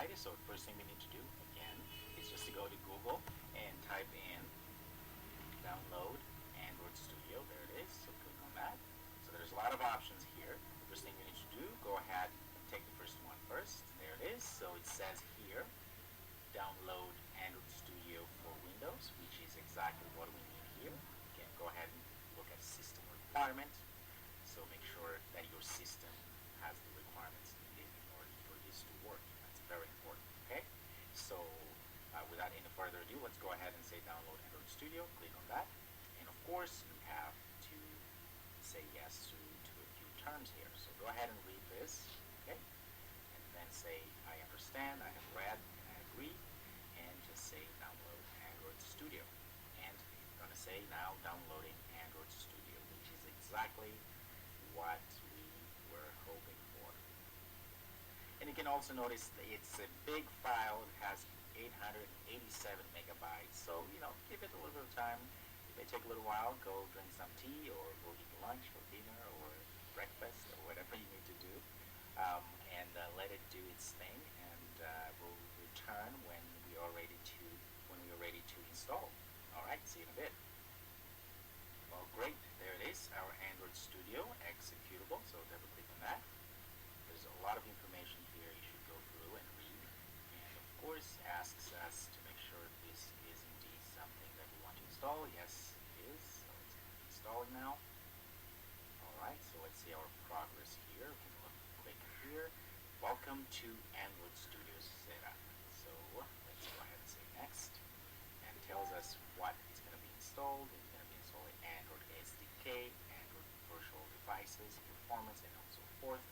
Alright, so the first thing we need to do, again, is just to go to Google and type in download Android Studio. There it is, so click on that. So there's a lot of options here. The first thing we need to do, go ahead and take the first one first. There it is, so it says here, download Android Studio for Windows, which is exactly what we need here. Again, go ahead and look at system requirements. So make sure that your system has the requirements needed in order for this to work. That's very important, okay? So without any further ado, let's go ahead and say download Android Studio. Click on that. And of course, you have to say yes to a few terms here. So go ahead and read this, okay? And then say, I understand, I have read, and I agree. And just say download Android Studio. And you're going to say now downloading Android Studio, which is exactly what we were hoping for. And you can also notice that it's a big file. It has 887 megabytes. So, give it a little bit of time. It may take a little while. Go drink some tea or go eat lunch or dinner or breakfast or whatever you need to do. And let it do its thing. And we'll return when we are ready to install. All right, see you in a bit. Well, great. There it is, our Android Studio executable. So double click on that. There's a lot of information here you should go through and read. And of course, asks us to make sure this is indeed something that we want to install. Yes, it is. So it's installing now. All right. So let's see our progress here. We can click here. Welcome to Android Studio Setup. So let's go ahead and say next. And it tells us what is going to be installed. It's going to be installing Android SDK, Android virtual devices, performance, and so forth.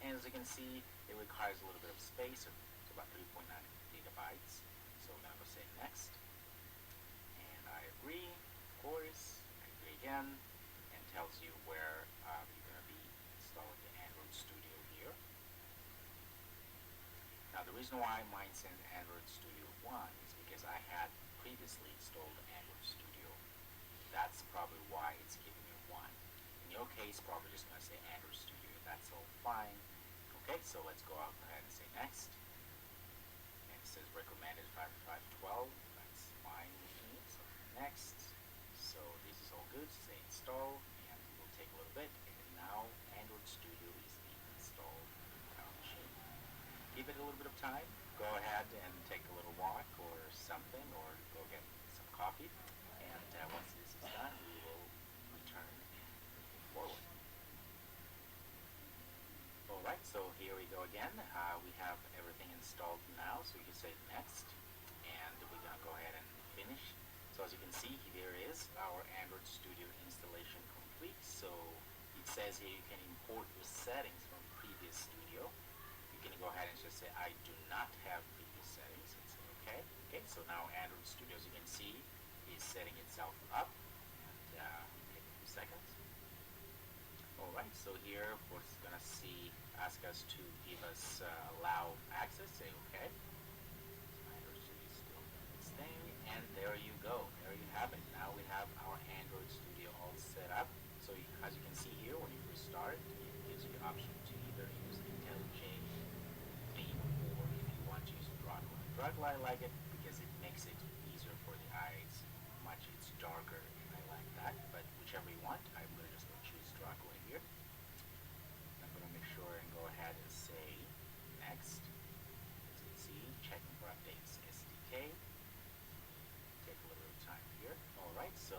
And as you can see, it requires a little bit of space, so it's about 3.9 gigabytes. So I'm going to go say next. And I agree, of course. I agree again. And tells you where you're going to be installing the Android Studio here. Now the reason why mine says Android Studio 1 is because I had previously installed Android Studio. That's probably why it's giving me 1. In your case, probably just going to say Android Studio. That's all fine. Okay, so let's go out ahead and say next. And it says recommended 5512. That's fine with me. So next. So this is all good. Say install, and it will take a little bit. And now Android Studio is being installed on our machine. Give it a little bit of time. Go ahead and take a little walk or something, or go get some coffee. And once this is done, we will return and move forward. Alright, so here we go again. We have everything installed now, so you can say next. And we're going to go ahead and finish. So as you can see, here is our Android Studio installation complete. So it says here you can import your settings from previous studio. You can go ahead and just say, I do not have previous settings. And say, okay. Okay, so now Android Studio, as you can see, is setting itself up. And take a few seconds. Alright, so here, of course, it's going to ask us to give us allow access. Say okay. So Android Studio is still doing its thing. And there you go. There you have it. Now we have our Android Studio all set up. So as you can see here, when you first start, it gives you the option to either use IntelliJ theme or if you want to use Dragula. Dragula, I like it because it makes it easier for the eyes. It's darker and I like that. But whichever you want, I'm going to just go choose Dragula here. I'm going to make sure and go ahead and say next. As you can see, checking for updates SDK. Take a little bit of time here. Alright, so